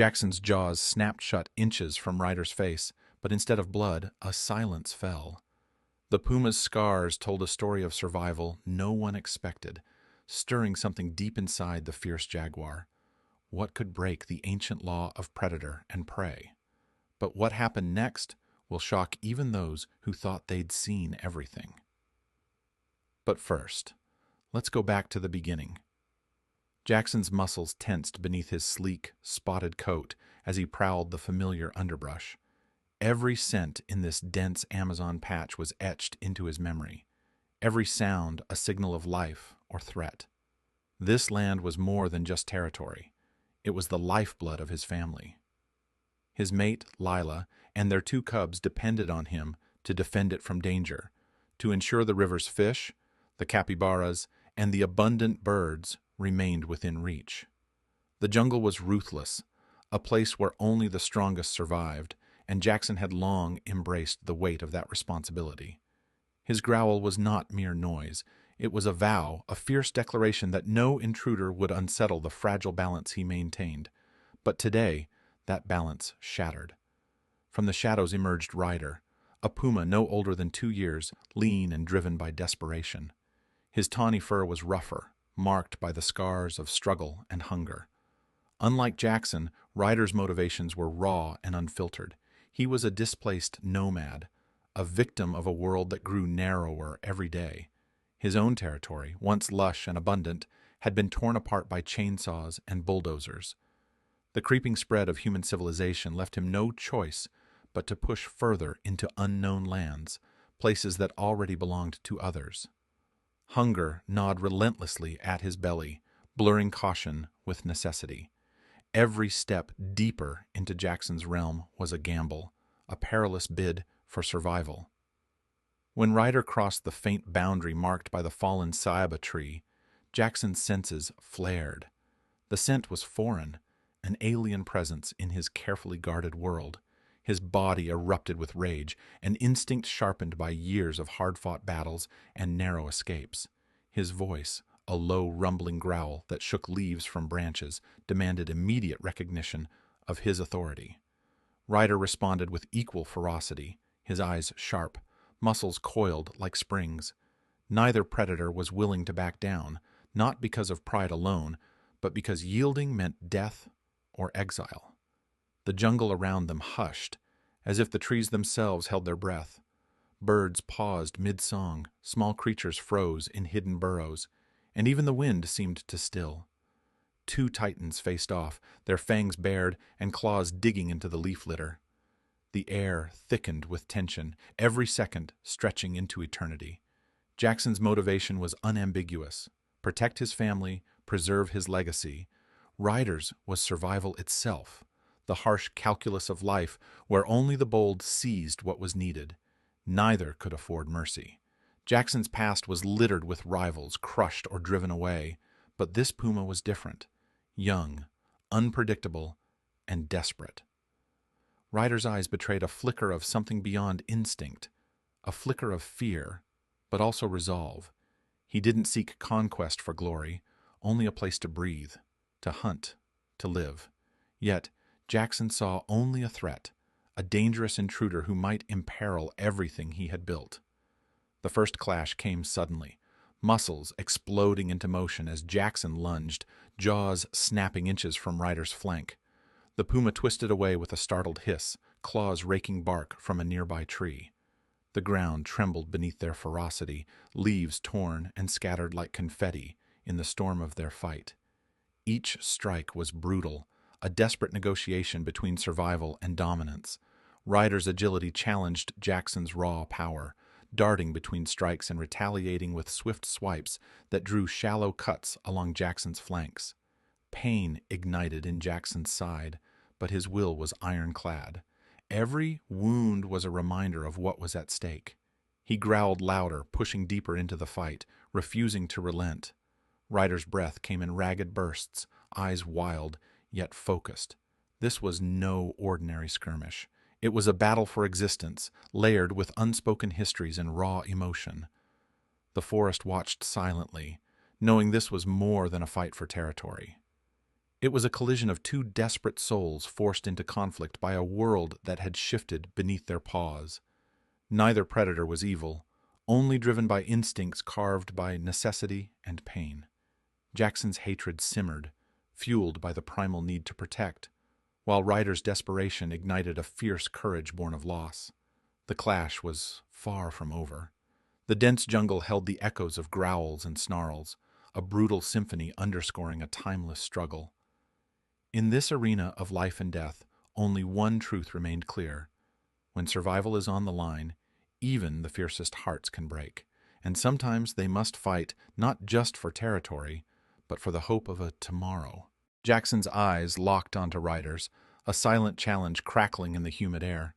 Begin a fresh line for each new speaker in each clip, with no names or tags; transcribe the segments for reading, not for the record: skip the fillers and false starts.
Jackson's jaws snapped shut inches from Ryder's face, but instead of blood, a silence fell. The puma's scars told a story of survival no one expected, stirring something deep inside the fierce jaguar. What could break the ancient law of predator and prey? But what happened next will shock even those who thought they'd seen everything. But first, let's go back to the beginning. Jackson's muscles tensed beneath his sleek, spotted coat as he prowled the familiar underbrush. Every scent in this dense Amazon patch was etched into his memory, every sound a signal of life or threat. This land was more than just territory. It was the lifeblood of his family. His mate, Lila, and their two cubs depended on him to defend it from danger, to ensure the river's fish, the capybaras, and the abundant birds remained within reach. The jungle was ruthless, a place where only the strongest survived, and Jackson had long embraced the weight of that responsibility. His growl was not mere noise. It was a vow, a fierce declaration that no intruder would unsettle the fragile balance he maintained. But today, that balance shattered. From the shadows emerged Ryder, a puma no older than 2 years, lean and driven by desperation. His tawny fur was rougher, marked by the scars of struggle and hunger. Unlike Jackson, Ryder's motivations were raw and unfiltered. He was a displaced nomad, a victim of a world that grew narrower every day. His own territory, once lush and abundant, had been torn apart by chainsaws and bulldozers. The creeping spread of human civilization left him no choice but to push further into unknown lands, places that already belonged to others. Hunger gnawed relentlessly at his belly, blurring caution with necessity. Every step deeper into Jackson's realm was a gamble, a perilous bid for survival. When Ryder crossed the faint boundary marked by the fallen ceiba tree, Jackson's senses flared. The scent was foreign, an alien presence in his carefully guarded world. His body erupted with rage, an instinct sharpened by years of hard-fought battles and narrow escapes. His voice, a low, rumbling growl that shook leaves from branches, demanded immediate recognition of his authority. Ryder responded with equal ferocity, his eyes sharp, muscles coiled like springs. Neither predator was willing to back down, not because of pride alone, but because yielding meant death or exile. The jungle around them hushed, as if the trees themselves held their breath. Birds paused mid-song, small creatures froze in hidden burrows, and even the wind seemed to still. Two titans faced off, their fangs bared and claws digging into the leaf litter. The air thickened with tension, every second stretching into eternity. Jackson's motivation was unambiguous: protect his family, preserve his legacy. Ryder's was survival itself, the harsh calculus of life where only the bold seized what was needed. Neither could afford mercy. Jackson's past was littered with rivals, crushed or driven away, but this puma was different: young, unpredictable, and desperate. Ryder's eyes betrayed a flicker of something beyond instinct, a flicker of fear, but also resolve. He didn't seek conquest for glory, only a place to breathe, to hunt, to live. Yet Jackson saw only a threat, a dangerous intruder who might imperil everything he had built. The first clash came suddenly, muscles exploding into motion as Jackson lunged, jaws snapping inches from Ryder's flank. The puma twisted away with a startled hiss, claws raking bark from a nearby tree. The ground trembled beneath their ferocity, leaves torn and scattered like confetti in the storm of their fight. Each strike was brutal, a desperate negotiation between survival and dominance. Ryder's agility challenged Jackson's raw power, darting between strikes and retaliating with swift swipes that drew shallow cuts along Jackson's flanks. Pain ignited in Jackson's side, but his will was ironclad. Every wound was a reminder of what was at stake. He growled louder, pushing deeper into the fight, refusing to relent. Ryder's breath came in ragged bursts, eyes wild, yet focused. This was no ordinary skirmish. It was a battle for existence, layered with unspoken histories and raw emotion. The forest watched silently, knowing this was more than a fight for territory. It was a collision of two desperate souls forced into conflict by a world that had shifted beneath their paws. Neither predator was evil, only driven by instincts carved by necessity and pain. Jackson's hatred simmered, fueled by the primal need to protect, while Ryder's desperation ignited a fierce courage born of loss. The clash was far from over. The dense jungle held the echoes of growls and snarls, a brutal symphony underscoring a timeless struggle. In this arena of life and death, only one truth remained clear. When survival is on the line, even the fiercest hearts can break, and sometimes they must fight not just for territory, but for the hope of a tomorrow. Jackson's eyes locked onto Ryder's, a silent challenge crackling in the humid air.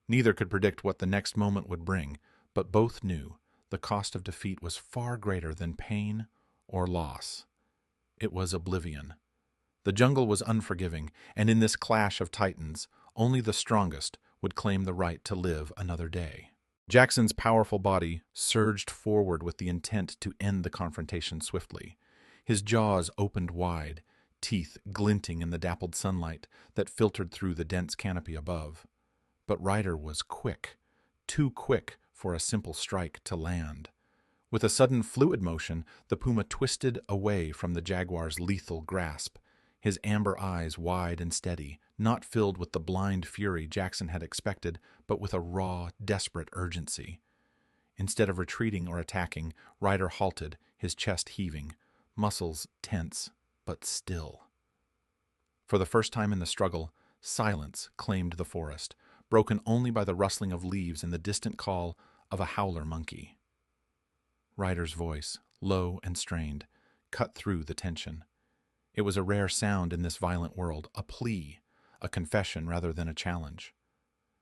Neither could predict what the next moment would bring, but both knew the cost of defeat was far greater than pain or loss. It was oblivion. The jungle was unforgiving, and in this clash of titans, only the strongest would claim the right to live another day. Jackson's powerful body surged forward with the intent to end the confrontation swiftly. His jaws opened wide, teeth glinting in the dappled sunlight that filtered through the dense canopy above. But Ryder was quick, too quick for a simple strike to land. With a sudden fluid motion, the puma twisted away from the jaguar's lethal grasp, his amber eyes wide and steady, not filled with the blind fury Jackson had expected, but with a raw, desperate urgency. Instead of retreating or attacking, Ryder halted, his chest heaving, muscles tense, but still. For the first time in the struggle, silence claimed the forest, broken only by the rustling of leaves and the distant call of a howler monkey. Ryder's voice, low and strained, cut through the tension. It was a rare sound in this violent world, a plea, a confession rather than a challenge.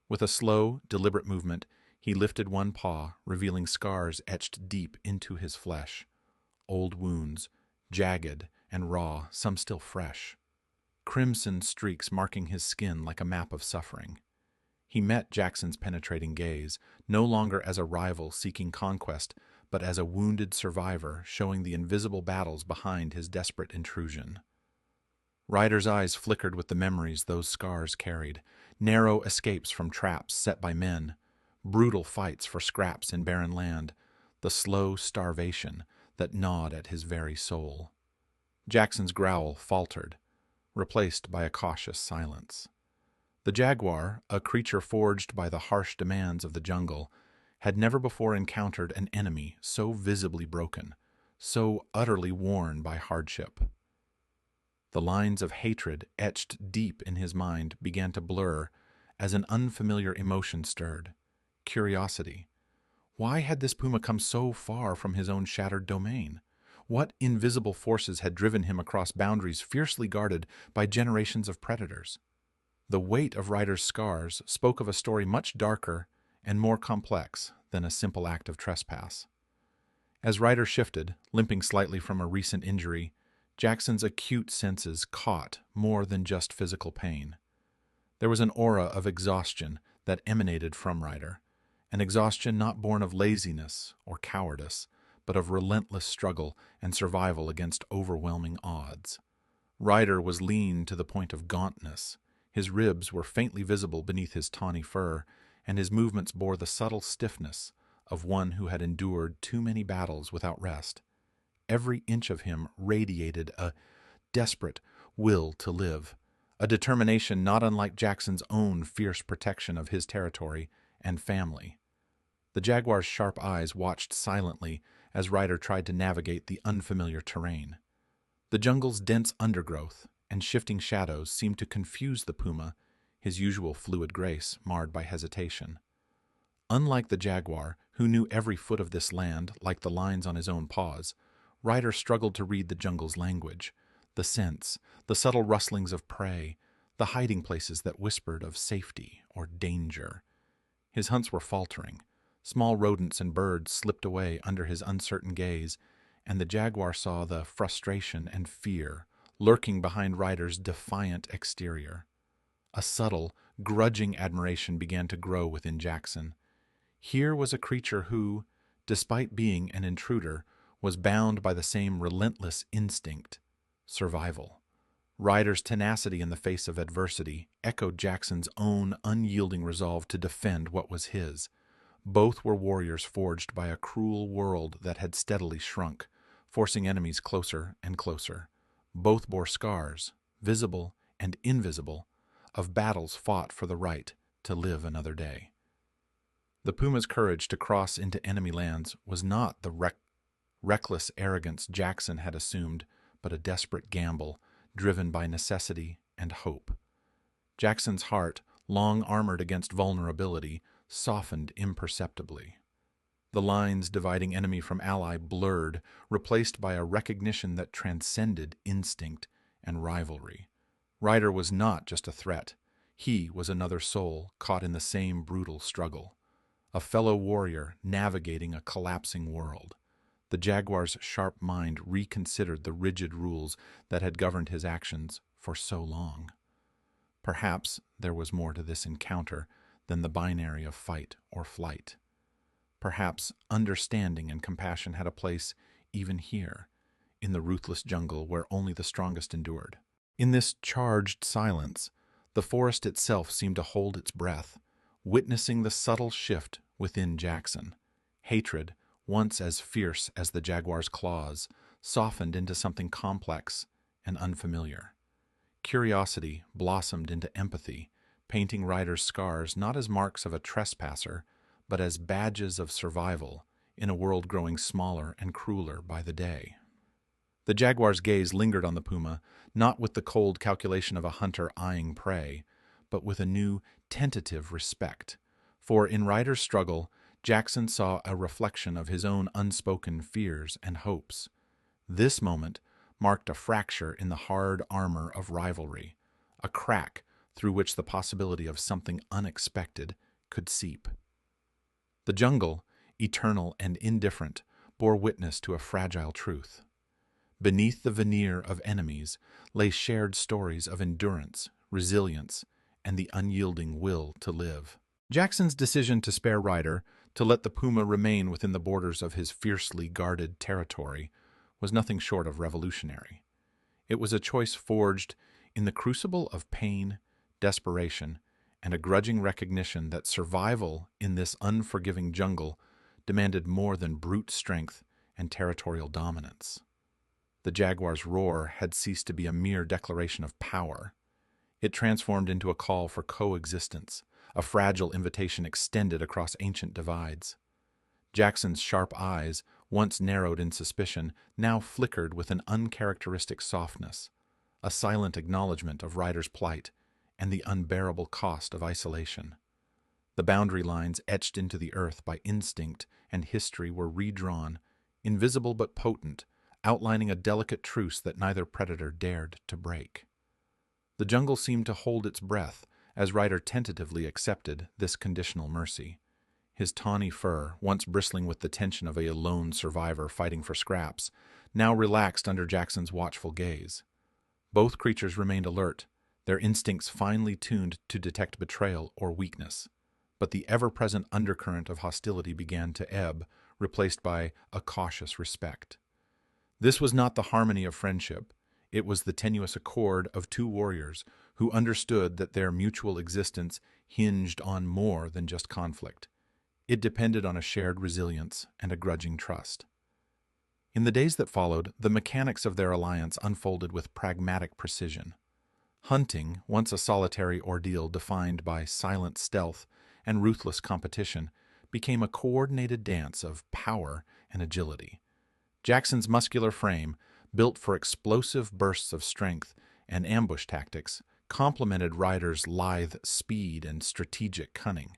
With a slow, deliberate movement, he lifted one paw, revealing scars etched deep into his flesh. Old wounds, jagged and raw, some still fresh. Crimson streaks marking his skin like a map of suffering. He met Jackson's penetrating gaze, no longer as a rival seeking conquest, but as a wounded survivor showing the invisible battles behind his desperate intrusion. Ryder's eyes flickered with the memories those scars carried, narrow escapes from traps set by men, brutal fights for scraps in barren land, the slow starvation that gnawed at his very soul. Jackson's growl faltered, replaced by a cautious silence. The jaguar, a creature forged by the harsh demands of the jungle, had never before encountered an enemy so visibly broken, so utterly worn by hardship. The lines of hatred etched deep in his mind began to blur as an unfamiliar emotion stirred. Curiosity. Why had this puma come so far from his own shattered domain? What invisible forces had driven him across boundaries fiercely guarded by generations of predators? The weight of Ryder's scars spoke of a story much darker and more complex than a simple act of trespass. As Ryder shifted, limping slightly from a recent injury, Jackson's acute senses caught more than just physical pain. There was an aura of exhaustion that emanated from Ryder, an exhaustion not born of laziness or cowardice, but of relentless struggle and survival against overwhelming odds. Ryder was lean to the point of gauntness. His ribs were faintly visible beneath his tawny fur, and his movements bore the subtle stiffness of one who had endured too many battles without rest. Every inch of him radiated a desperate will to live, a determination not unlike Jackson's own fierce protection of his territory and family. The jaguar's sharp eyes watched silently as Ryder tried to navigate the unfamiliar terrain. The jungle's dense undergrowth and shifting shadows seemed to confuse the puma, his usual fluid grace marred by hesitation. Unlike the jaguar, who knew every foot of this land like the lines on his own paws, Ryder struggled to read the jungle's language, the scents, the subtle rustlings of prey, the hiding places that whispered of safety or danger. His hunts were faltering. Small rodents and birds slipped away under his uncertain gaze, and the jaguar saw the frustration and fear lurking behind Ryder's defiant exterior. A subtle, grudging admiration began to grow within Jackson. Here was a creature who, despite being an intruder, was bound by the same relentless instinct, survival. Ryder's tenacity in the face of adversity echoed Jackson's own unyielding resolve to defend what was his. Both were warriors forged by a cruel world that had steadily shrunk, forcing enemies closer and closer. Both bore scars, visible and invisible, of battles fought for the right to live another day. The Puma's courage to cross into enemy lands was not the reckless arrogance Jackson had assumed, but a desperate gamble driven by necessity and hope. Jackson's heart, long armored against vulnerability, softened imperceptibly. The lines dividing enemy from ally blurred, replaced by a recognition that transcended instinct and rivalry. Ryder was not just a threat. He was another soul caught in the same brutal struggle. A fellow warrior navigating a collapsing world. The Jaguar's sharp mind reconsidered the rigid rules that had governed his actions for so long. Perhaps there was more to this encounter than the binary of fight or flight. Perhaps understanding and compassion had a place even here, in the ruthless jungle where only the strongest endured. In this charged silence, the forest itself seemed to hold its breath, witnessing the subtle shift within Jackson. Hatred, once as fierce as the Jaguar's claws, softened into something complex and unfamiliar. Curiosity blossomed into empathy, painting Ryder's scars not as marks of a trespasser, but as badges of survival in a world growing smaller and crueler by the day. The Jaguar's gaze lingered on the Puma, not with the cold calculation of a hunter eyeing prey, but with a new, tentative respect. For in Ryder's struggle, Jackson saw a reflection of his own unspoken fears and hopes. This moment marked a fracture in the hard armor of rivalry, a crack through which the possibility of something unexpected could seep. The jungle, eternal and indifferent, bore witness to a fragile truth. Beneath the veneer of enemies lay shared stories of endurance, resilience, and the unyielding will to live. Jackson's decision to spare Ryder, to let the Puma remain within the borders of his fiercely guarded territory, was nothing short of revolutionary. It was a choice forged in the crucible of pain, desperation, and a grudging recognition that survival in this unforgiving jungle demanded more than brute strength and territorial dominance. The Jaguar's roar had ceased to be a mere declaration of power. It transformed into a call for coexistence, a fragile invitation extended across ancient divides. Jackson's sharp eyes, once narrowed in suspicion, now flickered with an uncharacteristic softness, a silent acknowledgement of Ryder's plight and the unbearable cost of isolation. The boundary lines etched into the earth by instinct and history were redrawn, invisible but potent, outlining a delicate truce that neither predator dared to break. The jungle seemed to hold its breath as Ryder tentatively accepted this conditional mercy. His tawny fur, once bristling with the tension of a lone survivor fighting for scraps, now relaxed under Jackson's watchful gaze. Both creatures remained alert, their instincts finely tuned to detect betrayal or weakness. But the ever-present undercurrent of hostility began to ebb, replaced by a cautious respect. This was not the harmony of friendship. It was the tenuous accord of two warriors who understood that their mutual existence hinged on more than just conflict. It depended on a shared resilience and a grudging trust. In the days that followed, the mechanics of their alliance unfolded with pragmatic precision. Hunting, once a solitary ordeal defined by silent stealth and ruthless competition, became a coordinated dance of power and agility. Jackson's muscular frame, built for explosive bursts of strength and ambush tactics, complemented Ryder's lithe speed and strategic cunning.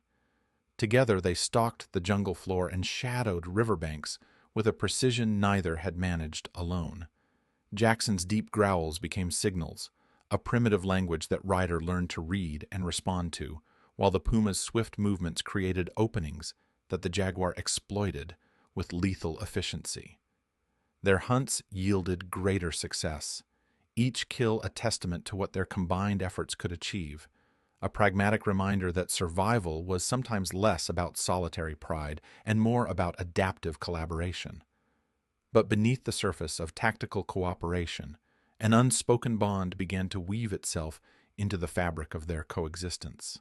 Together they stalked the jungle floor and shadowed riverbanks with a precision neither had managed alone. Jackson's deep growls became signals, a primitive language that Ryder learned to read and respond to, while the Puma's swift movements created openings that the Jaguar exploited with lethal efficiency. Their hunts yielded greater success, each kill a testament to what their combined efforts could achieve, a pragmatic reminder that survival was sometimes less about solitary pride and more about adaptive collaboration. But beneath the surface of tactical cooperation An unspoken bond began to weave itself into the fabric of their coexistence.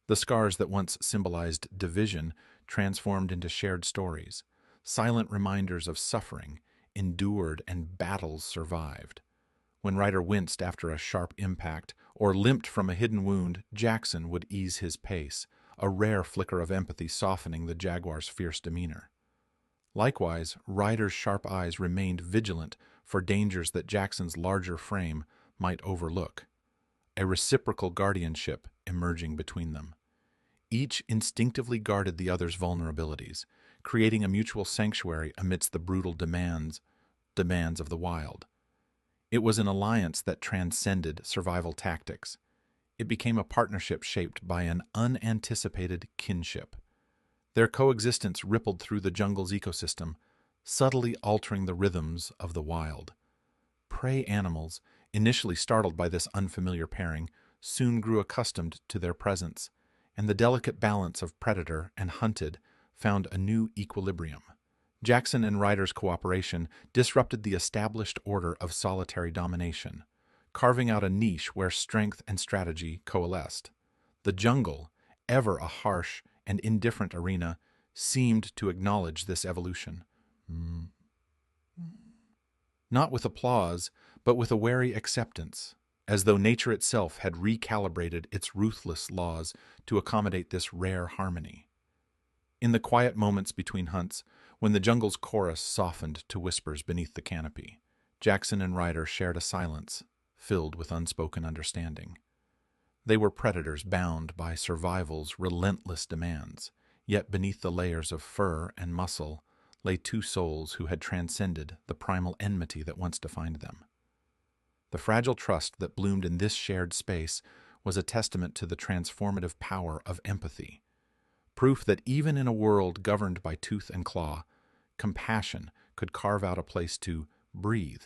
The scars that once symbolized division transformed into shared stories, silent reminders of suffering endured and battles survived. When Ryder winced after a sharp impact or limped from a hidden wound, Jackson would ease his pace, a rare flicker of empathy softening the Jaguar's fierce demeanor. Likewise, Ryder's sharp eyes remained vigilant for dangers that Jackson's larger frame might overlook, a reciprocal guardianship emerging between them. Each instinctively guarded the other's vulnerabilities, creating a mutual sanctuary amidst the brutal demands of the wild. It was an alliance that transcended survival tactics. It became a partnership shaped by an unanticipated kinship. Their coexistence rippled through the jungle's ecosystem, subtly altering the rhythms of the wild. Prey animals, initially startled by this unfamiliar pairing, soon grew accustomed to their presence, and the delicate balance of predator and hunted found a new equilibrium. Jackson and Ryder's cooperation disrupted the established order of solitary domination, carving out a niche where strength and strategy coalesced. The jungle, ever a harsh and indifferent arena, seemed to acknowledge this evolution. Not with applause, but with a wary acceptance, as though nature itself had recalibrated its ruthless laws to accommodate this rare harmony. In the quiet moments between hunts, when the jungle's chorus softened to whispers beneath the canopy, Jackson and Ryder shared a silence filled with unspoken understanding. They were predators bound by survival's relentless demands, yet beneath the layers of fur and muscle lay two souls who had transcended the primal enmity that once defined them. The fragile trust that bloomed in this shared space was a testament to the transformative power of empathy, proof that even in a world governed by tooth and claw, compassion could carve out a place to breathe,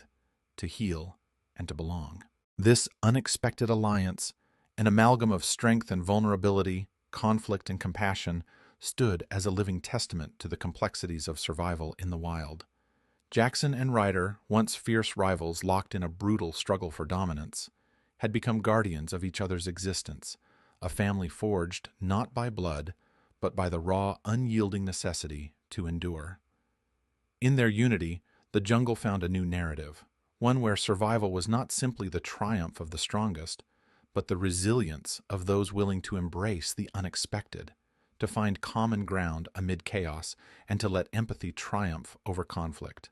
to heal, and to belong. This unexpected alliance, an amalgam of strength and vulnerability, conflict and compassion, stood as a living testament to the complexities of survival in the wild. Jackson and Ryder, once fierce rivals locked in a brutal struggle for dominance, had become guardians of each other's existence, a family forged not by blood, but by the raw, unyielding necessity to endure. In their unity, the jungle found a new narrative, one where survival was not simply the triumph of the strongest, but the resilience of those willing to embrace the unexpected, to find common ground amid chaos, and to let empathy triumph over conflict.